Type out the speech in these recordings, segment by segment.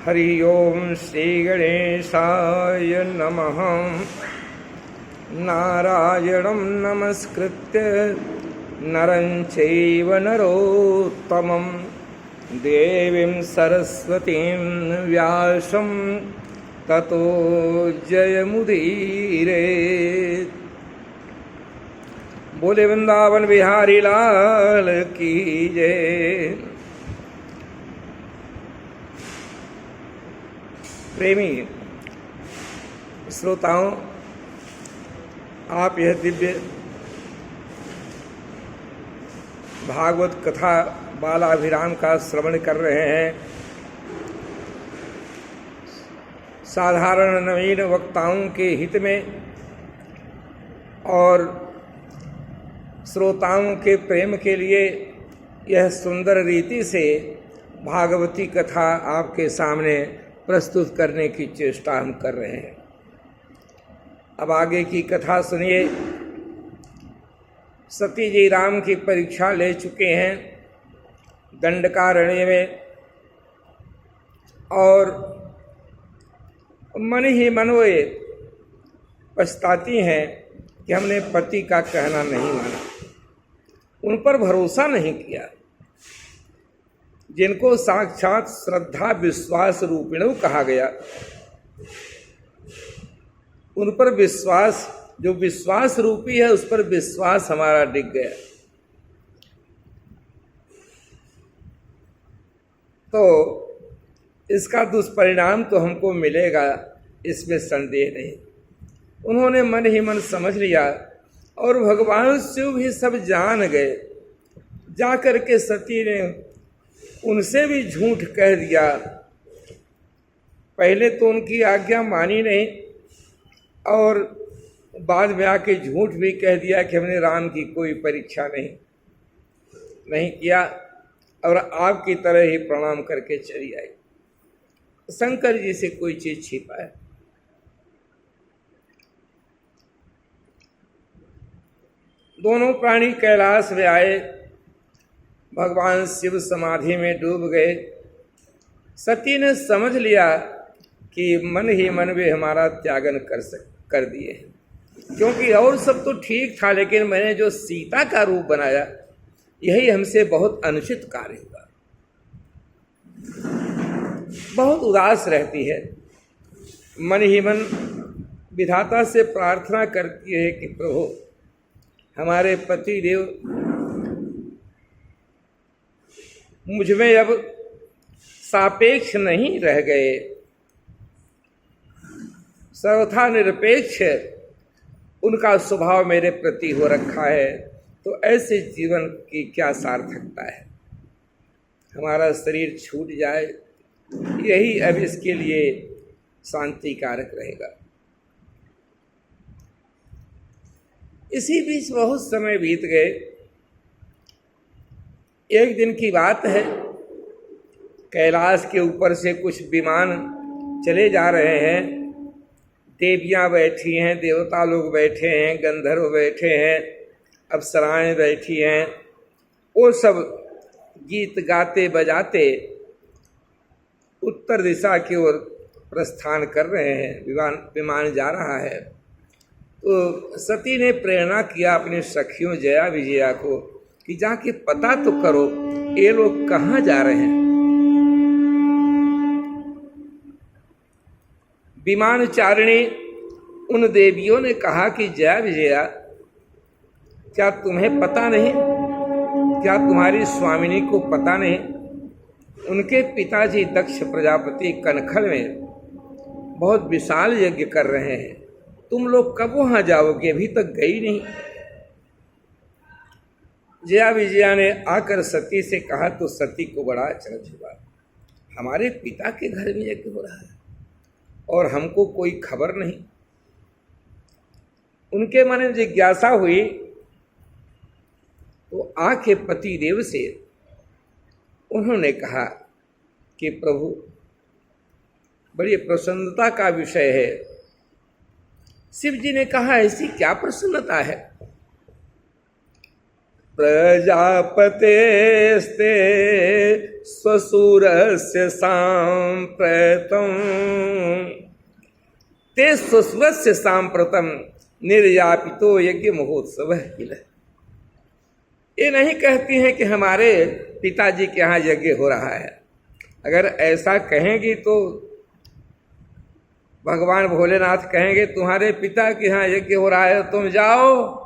हरि ओम श्री गणेशाय नमः। नारायणं नमस्कृत्य नरं चैव नरोत्तमं देवीं सरस्वतीं व्यासं ततो जयमुदीरे। बोले वृंदावन बिहारी लाल की जय। प्रेमी श्रोताओं, आप यह दिव्य भागवत कथा बालाभिराम का श्रवण कर रहे हैं। साधारण नवीन वक्ताओं के हित में और श्रोताओं के प्रेम के लिए यह सुंदर रीति से भागवती कथा आपके सामने प्रस्तुत करने की चेष्टा हम कर रहे हैं। अब आगे की कथा सुनिए। सती जी राम की परीक्षा ले चुके हैं दंडकारण्य में, और मन ही मन वे पछताती हैं कि हमने पति का कहना नहीं माना, उन पर भरोसा नहीं किया। जिनको साक्षात श्रद्धा विश्वास रूपिणों कहा गया, उन पर विश्वास, जो विश्वास रूपी है उस पर विश्वास हमारा डिग गया। तो इसका दुष्परिणाम तो हमको मिलेगा, इसमें संदेह नहीं। उन्होंने मन ही मन समझ लिया और भगवान शिव भी सब जान गए। जाकर के सती ने उनसे भी झूठ कह दिया। पहले तो उनकी आज्ञा मानी नहीं और बाद में आके झूठ भी कह दिया कि हमने राम की कोई परीक्षा नहीं किया, और आपकी तरह ही प्रणाम करके चली आई। शंकर जी से कोई चीज छिपा है। दोनों प्राणी कैलाश में आए, भगवान शिव समाधि में डूब गए। सती ने समझ लिया कि मन ही मन वे हमारा त्यागन कर दिए, क्योंकि और सब तो ठीक था, लेकिन मैंने जो सीता का रूप बनाया यही हमसे बहुत अनुचित कार्य हुआ। बहुत उदास रहती है, मन ही मन विधाता से प्रार्थना करती है कि प्रभु हमारे पति देव मुझमें अब सापेक्ष नहीं रह गए, सर्वथा निरपेक्ष उनका स्वभाव मेरे प्रति हो रखा है। तो ऐसे जीवन की क्या सार्थकता है। हमारा शरीर छूट जाए, यही अब इसके लिए शांति कारक रहेगा। इसी बीच बहुत समय बीत गए। एक दिन की बात है, कैलाश के ऊपर से कुछ विमान चले जा रहे हैं। देवियां बैठी हैं, देवता लोग बैठे हैं, गंधर्व बैठे हैं, अप्सराएं बैठी हैं। वो सब गीत गाते बजाते उत्तर दिशा की ओर प्रस्थान कर रहे हैं। विमान जा रहा है। तो सती ने प्रेरणा किया अपने सखियों जया विजया को कि जाके पता तो करो ये लोग कहाँ जा रहे हैं। विमान चारिणी उन देवियों ने कहा कि जया विजया, क्या तुम्हें पता नहीं, क्या तुम्हारी स्वामिनी को पता नहीं, उनके पिताजी दक्ष प्रजापति कनखल में बहुत विशाल यज्ञ कर रहे हैं। तुम लोग कब वहां जाओगे, अभी तक गई नहीं। जया विजया ने आकर सती से कहा तो सती को बड़ा अचरज हुआ। हमारे पिता के घर में यज्ञ हो रहा है और हमको कोई खबर नहीं। उनके मन में जिज्ञासा हुई तो आके पति देव से उन्होंने कहा कि प्रभु, बड़ी प्रसन्नता का विषय है। शिव जी ने कहा ऐसी क्या प्रसन्नता है। प्रजापतेस्ते स्वसुरस्य सांप्रतम ते स्वसुरस्य सांप्रतम निर्यापितो यज्ञ महोत्सव किल। ये नहीं कहती हैं कि हमारे पिताजी के यहाँ यज्ञ हो रहा है। अगर ऐसा कहेंगी तो भगवान भोलेनाथ कहेंगे तुम्हारे पिता के यहाँ यज्ञ हो रहा है, तुम जाओ,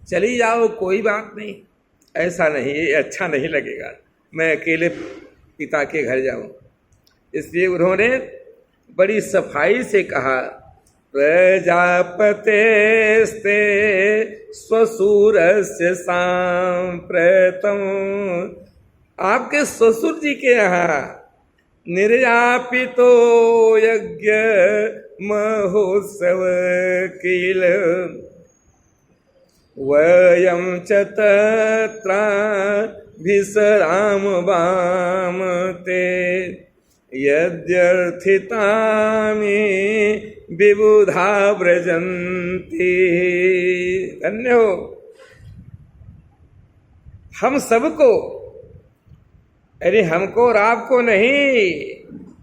चली जाओ, कोई बात नहीं। ऐसा नहीं, ये अच्छा नहीं लगेगा मैं अकेले पिता के घर जाऊं। इसलिए उन्होंने बड़ी सफाई से कहा प्रजापतेस्ते स्वसुरस्य सांप्रतम, आपके ससुर जी के यहाँ निर्यापितो यज्ञ महोत्सव किल वयं च तत्रा भिसराम वाम ते यद्यर्थितामि विबुधा व्रजन्ति। धन्य हो हम सबको, अरे हमको और आपको नहीं,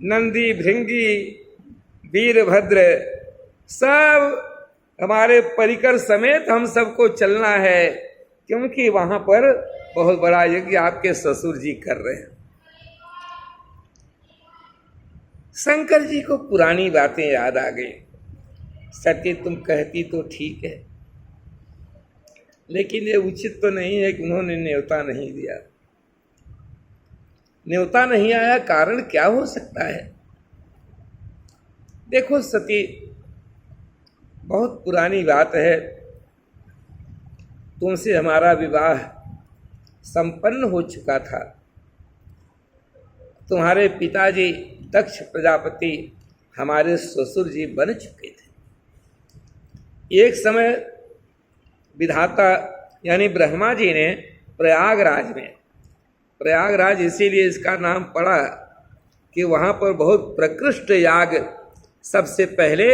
नंदी भृंगी वीरभद्र सब हमारे परिकर समेत हम सबको चलना है, क्योंकि वहां पर बहुत बड़ा यज्ञ आपके ससुर जी कर रहे हैं। शंकर जी को पुरानी बातें याद आ गई। सत्य तुम कहती तो ठीक है, लेकिन ये उचित तो नहीं है कि उन्होंने न्योता नहीं दिया। न्योता नहीं आया, कारण क्या हो सकता है? देखो सती, बहुत पुरानी बात है, तुमसे हमारा विवाह संपन्न हो चुका था। तुम्हारे पिताजी दक्ष प्रजापति हमारे ससुर जी बन चुके थे। एक समय विधाता यानी ब्रह्मा जी ने प्रयागराज में, प्रयागराज इसीलिए इसका नाम पड़ा कि वहाँ पर बहुत प्रकृष्ट याग सबसे पहले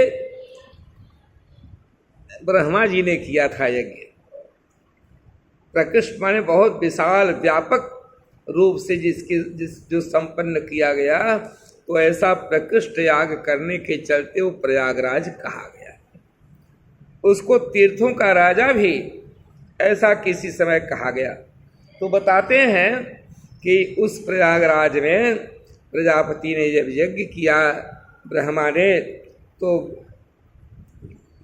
ब्रह्मा जी ने किया था। यज्ञ प्रकृष्ट माने बहुत विशाल व्यापक रूप से जो संपन्न किया गया, तो ऐसा प्रकृष्ट याग करने के चलते वो प्रयागराज कहा गया। उसको तीर्थों का राजा भी ऐसा किसी समय कहा गया। तो बताते हैं कि उस प्रयागराज में प्रजापति ने जब यज्ञ किया ब्रह्मा ने, तो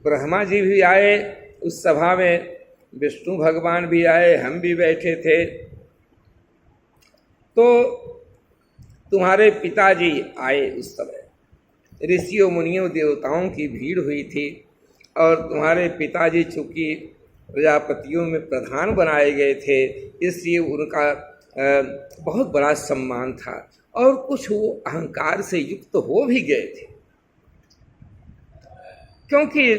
ब्रह्मा जी भी आए उस सभा में, विष्णु भगवान भी आए, हम भी बैठे थे। तो तुम्हारे पिताजी आए उस समय, ऋषियों मुनियों देवताओं की भीड़ हुई थी, और तुम्हारे पिताजी चूँकि प्रजापतियों में प्रधान बनाए गए थे, इसलिए उनका बहुत बड़ा सम्मान था, और कुछ वो अहंकार से युक्त हो भी गए थे, क्योंकि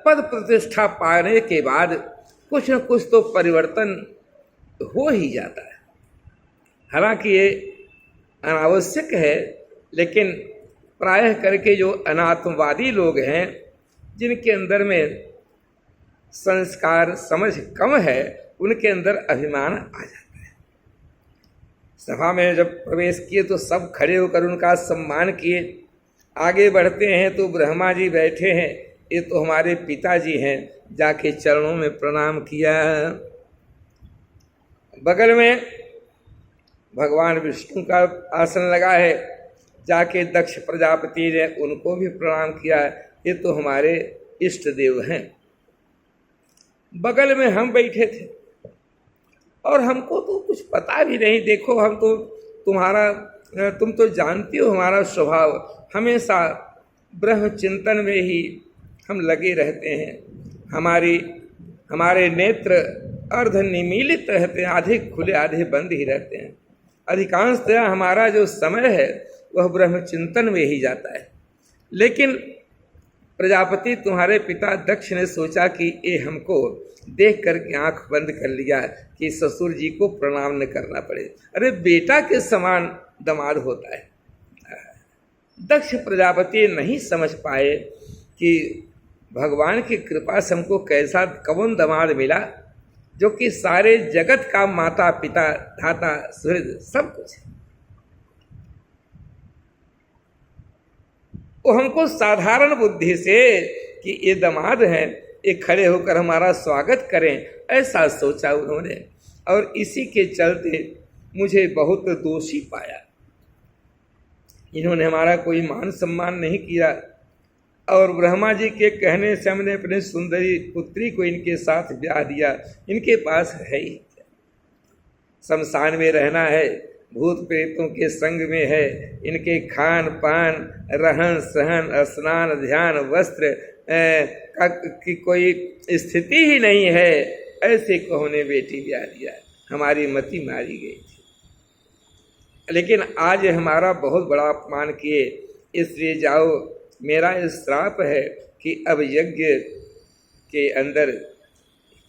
पद प्रतिष्ठा पाने के बाद कुछ न कुछ तो परिवर्तन हो ही जाता है। हालांकि ये अनावश्यक है, लेकिन प्रायः करके जो अनात्मवादी लोग हैं, जिनके अंदर में संस्कार समझ कम है, उनके अंदर अभिमान आ जाता है। सभा में जब प्रवेश किए तो सब खड़े होकर उनका सम्मान किए। आगे बढ़ते हैं तो ब्रह्मा जी बैठे हैं, ये तो हमारे पिताजी हैं, जाके चरणों में प्रणाम किया। बगल में भगवान विष्णु का आसन लगा है, जाके दक्ष प्रजापति ने उनको भी प्रणाम किया। ये तो हमारे इष्ट देव हैं। बगल में हम बैठे थे, और हमको तो कुछ पता भी नहीं। देखो हम तो तुम तो जानती हो हमारा स्वभाव, हमेशा ब्रह्म चिंतन में ही हम लगे रहते हैं। हमारे नेत्र अर्ध निमीलित रहते हैं, आधे खुले आधे बंद ही रहते हैं। अधिकांशतः हमारा जो समय है वह ब्रह्म चिंतन में ही जाता है। लेकिन प्रजापति तुम्हारे पिता दक्ष ने सोचा कि ये हमको देख करके आंख बंद कर लिया कि ससुर जी को प्रणाम न करना पड़े। अरे बेटा के समान दामाद होता है। दक्ष प्रजापति नहीं समझ पाए कि भगवान की कृपा से हमको कैसा कौन दामाद मिला। जो कि सारे जगत का माता पिता धाता सूर्य सब कुछ है। वो हमको साधारण बुद्धि से कि ये दामाद हैं, ये खड़े होकर हमारा स्वागत करें, ऐसा सोचा उन्होंने। और इसी के चलते मुझे बहुत दोषी पाया। इन्होंने हमारा कोई मान सम्मान नहीं किया और ब्रह्मा जी के कहने से हमने अपने सुंदरी पुत्री को इनके साथ ब्याह दिया। इनके पास है ही क्या? शमशान में रहना है, भूत प्रेतों के संग में है, इनके खान पान रहन सहन स्नान ध्यान वस्त्र की कोई स्थिति ही नहीं है। ऐसे को हमने बेटी ब्याह दिया, हमारी मति मारी गई थी। लेकिन आज हमारा बहुत बड़ा अपमान किए, इसलिए जाओ, मेरा ये श्राप है कि अब यज्ञ के अंदर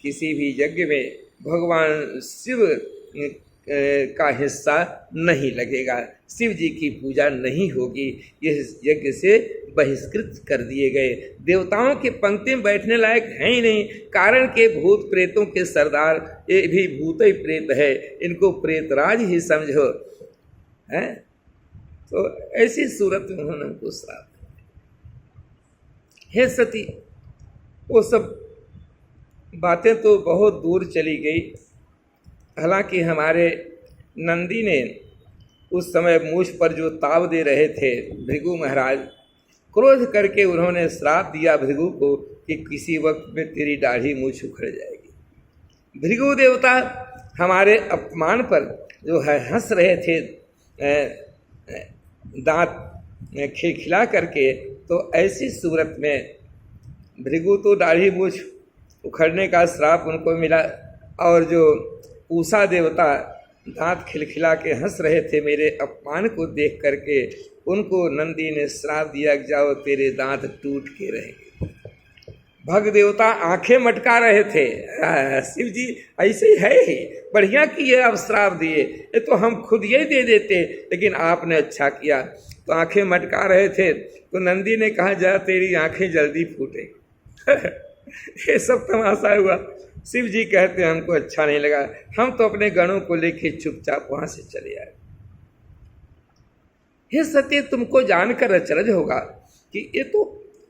किसी भी यज्ञ में भगवान शिव का हिस्सा नहीं लगेगा, शिव जी की पूजा नहीं होगी। यह यज्ञ से बहिष्कृत कर दिए गए। देवताओं के पंक्ति में बैठने लायक हैं ही नहीं, कारण के भूत प्रेतों के सरदार ये भी भूत ही प्रेत है, इनको प्रेतराज ही समझो है। तो ऐसी सूरत में उन्होंने हमको श्राप दिया। हे सती, वो सब बातें तो बहुत दूर चली गई। हालांकि हमारे नंदी ने उस समय मुझ पर जो ताव दे रहे थे भृगु महाराज, क्रोध करके उन्होंने श्राप दिया भृगु को कि किसी वक्त में तेरी दाढ़ी मूछ उखड़ जाएगी। भृगु देवता हमारे अपमान पर जो है हंस रहे थे, दांत खिलखिला करके। तो ऐसी सूरत में भृगु तो दाढ़ी मूछ उखड़ने का श्राप उनको मिला, और जो पूषा देवता दांत खिलखिला के हंस रहे थे मेरे अपमान को देख करके, उनको नंदी ने श्राप दिया, जाओ तेरे दांत टूट के रहेंगे। भग देवता आंखें मटका रहे थे, शिव जी ऐसे ही है ही, बढ़िया किए अब श्राप दिए, ये तो हम खुद यही दे देते, लेकिन आपने अच्छा किया। तो आंखें मटका रहे थे, तो नंदी ने कहा जा तेरी आंखें जल्दी फूटे। ये सब तमाशा हुआ। शिव जी कहते हमको अच्छा नहीं लगा, हम तो अपने गणों को लेके चुपचाप वहां से चले आए। हे सत्य, तुमको जानकर अचरज होगा कि ये तो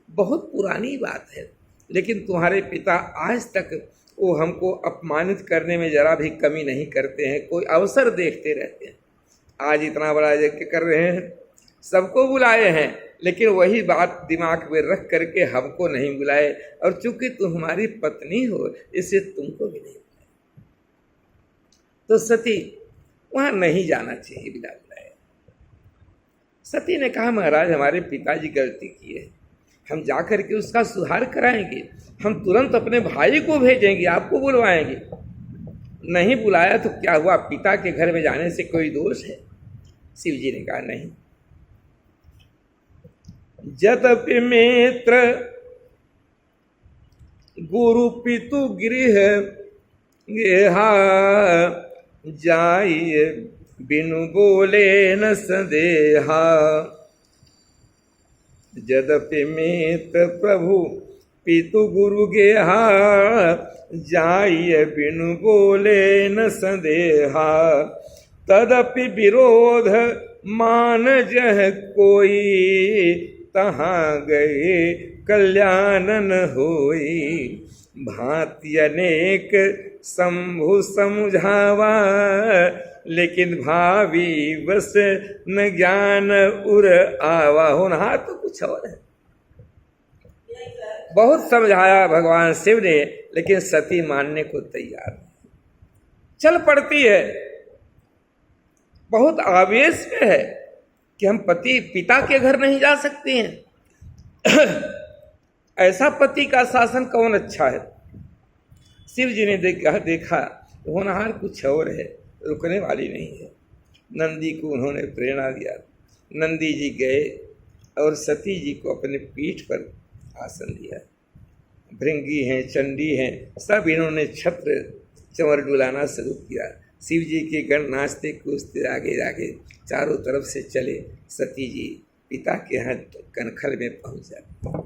बहुत पुरानी बात है, लेकिन तुम्हारे पिता आज तक वो हमको अपमानित करने में जरा भी कमी नहीं करते हैं, कोई अवसर देखते रहते हैं। आज इतना बड़ा यज्ञ कर रहे हैं, सबको बुलाए हैं, लेकिन वही बात दिमाग में रख करके हमको नहीं बुलाए, और चूंकि तुम हमारी पत्नी हो इससे तुमको भी नहीं बुलाए। तो सती वहां नहीं जाना चाहिए बिना बुलाए। सती ने कहा महाराज हमारे पिताजी गलती किए, हम जाकर के उसका सुधार कराएंगे, हम तुरंत अपने भाई को भेजेंगे, आपको बुलवाएंगे। नहीं बुलाया तो क्या हुआ, पिता के घर में जाने से कोई दोष है? शिव जी ने कहा नहीं। यद्यपि मित्र गुरु पितु गृह गेहा, जाइए बिनु बोले न संदेहा। यद्यपि मित्र प्रभु पितु गुरु गेहा, जाइए बिनु बोले न संदेहा। तदपि विरोध मान जह कोई, तहाँ गए कल्याण न होई। भांति अनेक शंभु समझावा, लेकिन भावी बस न ज्ञान उर आवा। होनहार तो कुछ और है। बहुत समझाया भगवान शिव ने, लेकिन सती मानने को तैयार नहीं, चल पड़ती है। बहुत आवेश में है कि हम पति पिता के घर नहीं जा सकते हैं। ऐसा पति का शासन कौन अच्छा है? शिव जी ने देखा होनहार कुछ और है, रुकने वाली नहीं है। नंदी को उन्होंने प्रेरणा दिया। नंदी जी गए और सती जी को अपने पीठ पर आसन दिया। भृंगी हैं, चंडी हैं, सब इन्होंने छत्र चंवर डुलाना शुरू किया। शिव जी के गण नाचते कूदते आगे आगे चारों तरफ से चले। सती जी पिता के यहाँ कनखल में पहुंच जाते।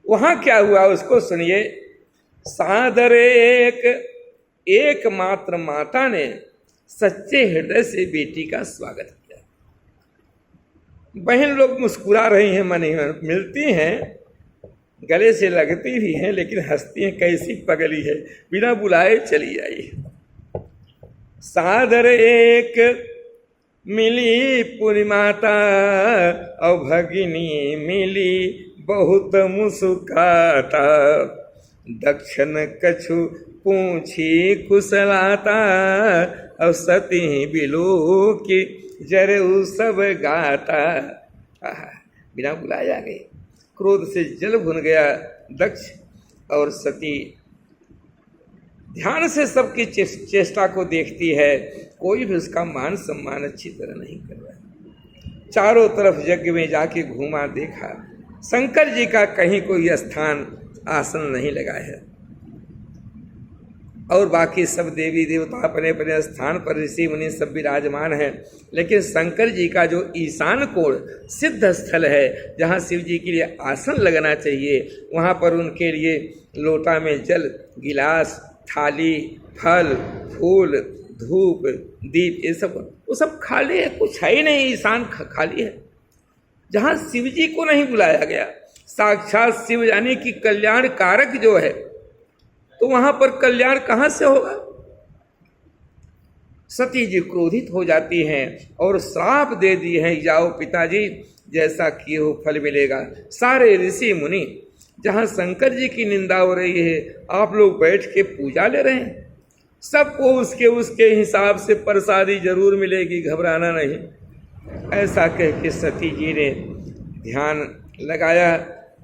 वहां क्या हुआ उसको सुनिए। सादर एकमात्र माता ने सच्चे हृदय से बेटी का स्वागत किया। बहन लोग मुस्कुरा रही हैं, मन ही मन मिलती हैं, गले से लगती भी हैं, लेकिन हंसती हैं, कैसी पगली है, बिना बुलाए चली आई। सादर एक मिली पूरी माता और भगिनी मिली बहुत मुस्काता। दक्षिण कछु पूछी कुशलाता और सती बिलू की जरू सब गाता। बिना बुलाए आ गई। क्रोध से जल भुन गया दक्ष और सती ध्यान से सबकी चेष्टा को देखती है, कोई भी उसका मान सम्मान अच्छी तरह नहीं कर रहा। चारों तरफ यज्ञ में जाके घूमा, देखा शंकर जी का कहीं कोई स्थान आसन नहीं लगा है और बाकी सब देवी देवता अपने अपने स्थान पर, ऋषि मुनि सब विराजमान हैं, लेकिन शंकर जी का जो ईशान कोण सिद्ध स्थल है, जहाँ शिव जी के लिए आसन लगना चाहिए, वहाँ पर उनके लिए लोटा में जल, गिलास, थाली, फल, फूल, धूप, दीप, ये सब वो सब खाली है, कुछ है ही नहीं, ईशान खाली है। जहाँ शिव जी को नहीं बुलाया गया, साक्षात शिव यानी कि कल्याण कारक जो है, तो वहां पर कल्याण कहां से होगा। सती जी क्रोधित हो जाती हैं और श्राप दे दिए हैं, जाओ पिताजी जैसा किए हो फल मिलेगा। सारे ऋषि मुनि, जहां शंकर जी की निंदा हो रही है, आप लोग बैठ के पूजा ले रहे हैं, सबको उसके हिसाब से प्रसादी जरूर मिलेगी, घबराना नहीं। ऐसा कह के सती जी ने ध्यान लगाया,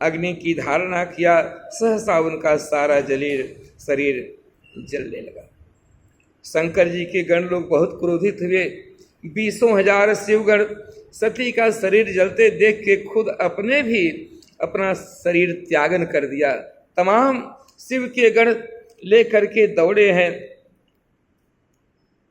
अग्नि की धारणा किया, सहसा उनका सारा शरीर जलने लगा। शंकर जी के गण लोग बहुत क्रोधित हुए। 20,000 शिवगण सती का शरीर जलते देख के खुद अपने भी अपना शरीर त्यागन कर दिया। तमाम शिव के गण लेकर के दौड़े हैं,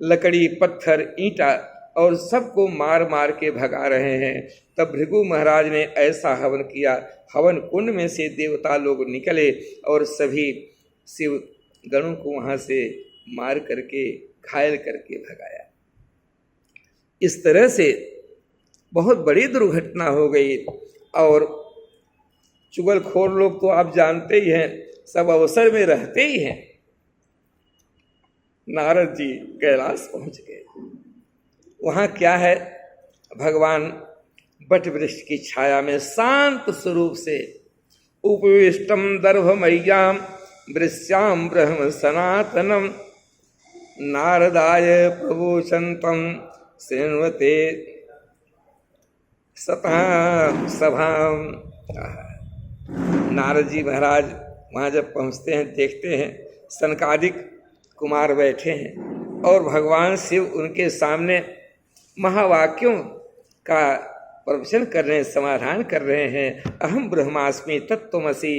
लकड़ी, पत्थर, ईंटा और सबको मार मार के भगा रहे हैं। तब भृगु महाराज ने ऐसा हवन किया, हवन कुंड में से देवता लोग निकले और सभी शिव गणों को वहां से मार करके घायल करके भगाया। इस तरह से बहुत बड़ी दुर्घटना हो गई। और चुगलखोर लोग तो आप जानते ही हैं, सब अवसर में रहते ही हैं। नारद जी कैलाश पहुंच गए। वहां क्या है, भगवान बट वृक्ष की छाया में शांत स्वरूप से उपविष्टम दर्भमय्याम वृश्याम ब्रह्म सनातनम नारदाय प्रवोचन्तम शृण्वते सतां सभाम। नारद जी महाराज वहाँ जब पहुँचते हैं, देखते हैं सनकादिक कुमार बैठे हैं और भगवान शिव उनके सामने महावाक्यों का प्रवचन कर रहे हैं, समाधान कर रहे हैं। अहम ब्रह्मास्मि तत्त्वमसि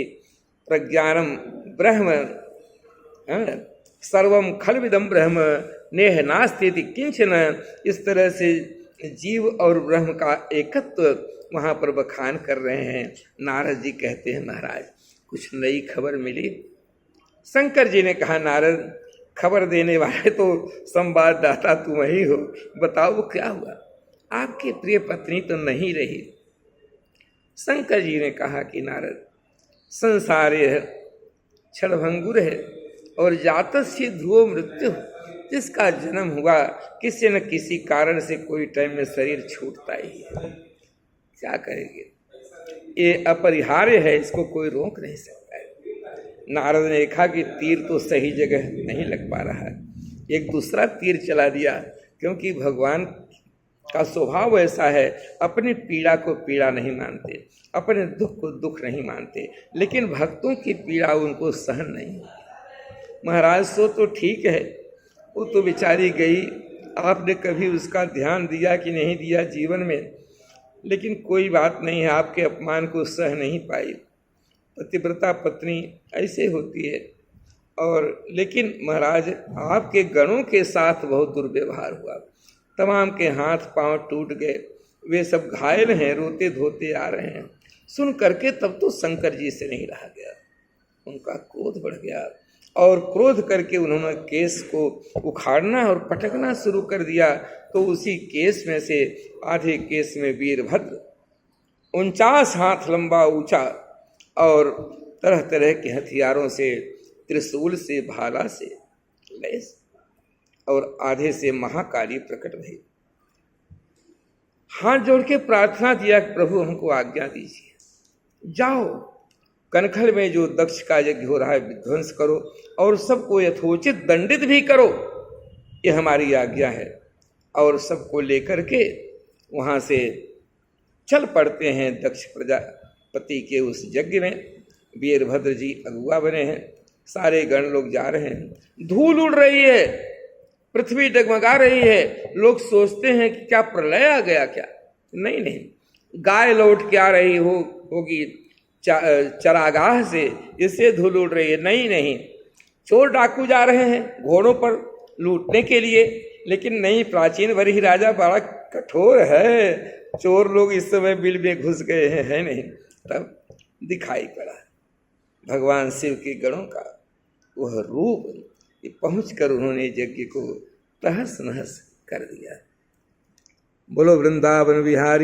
प्रज्ञानम ब्रह्म सर्वम खलविदम ब्रह्म नेह नास्ति किंचन। इस तरह से जीव और ब्रह्म का एकत्व वहाँ पर बखान कर रहे हैं। नारद जी कहते हैं, महाराज कुछ नई खबर मिली? शंकर जी ने कहा, नारद खबर देने वाले तो संवाददाता तुम ही हो, बताओ क्या हुआ? आपकी प्रिय पत्नी तो नहीं रही। शंकर जी ने कहा कि नारद, संसार है, क्षणभंगुर है और जातस्य ध्रुव मृत्यु, जिसका जन्म हुआ किसी न किसी कारण से कोई टाइम में शरीर छूटता ही है। क्या करेंगे, ये अपरिहार्य है, इसको कोई रोक नहीं सकता है। नारद ने देखा कि तीर तो सही जगह नहीं लग पा रहा है, एक दूसरा तीर चला दिया, क्योंकि भगवान का स्वभाव ऐसा है, अपनी पीड़ा को पीड़ा नहीं मानते, अपने दुख को दुख नहीं मानते, लेकिन भक्तों की पीड़ा उनको सहन नहीं होती। महाराज सो तो ठीक है, वो तो बेचारी गई, आपने कभी उसका ध्यान दिया कि नहीं दिया जीवन में, लेकिन कोई बात नहीं है, आपके अपमान को सह नहीं पाई। पतिव्रता पत्नी ऐसे होती है। और लेकिन महाराज आपके गणों के साथ बहुत दुर्व्यवहार हुआ, तमाम के हाथ पांव टूट गए, वे सब घायल हैं, रोते धोते आ रहे हैं। सुन करके तब तो शंकर जी से नहीं रहा गया, उनका क्रोध बढ़ गया। और क्रोध करके उन्होंने केस को उखाड़ना और पटकना शुरू कर दिया। तो उसी केस में से आधे केस में वीरभद्र 49 हाथ लंबा ऊंचा और तरह तरह के हथियारों से, त्रिशूल से, भाला से लैस, और आधे से महाकाली प्रकट भई। हाथ जोड़ के प्रार्थना किया कि प्रभु हमको आज्ञा दीजिए, जाओ कनखल में जो दक्ष का यज्ञ हो रहा है विध्वंस करो और सबको यथोचित दंडित भी करो, ये हमारी आज्ञा है। और सबको लेकर के वहाँ से चल पड़ते हैं दक्ष प्रजापति के उस यज्ञ में। वीरभद्र जी अगुआ बने हैं, सारे गण लोग जा रहे हैं। धूल उड़ रही है, पृथ्वी डगमगा रही है। लोग सोचते हैं कि क्या प्रलय आ गया क्या? नहीं नहीं, गाय लौट के आ रही होगी चरागाह से, इससे धूल उड़ रही है। नहीं नहीं, चोर डाकू जा रहे हैं घोड़ों पर लूटने के लिए। लेकिन नहीं, प्राचीन वरीह राजा बड़ा कठोर है, चोर लोग इस समय बिल में घुस गए हैं, है नहीं। तब दिखाई पड़ा भगवान शिव के गणों का वह रूप, पहुंचकर उन्होंने यज्ञ को तहस नहस कर दिया। बोलो वृंदावन बिहारी।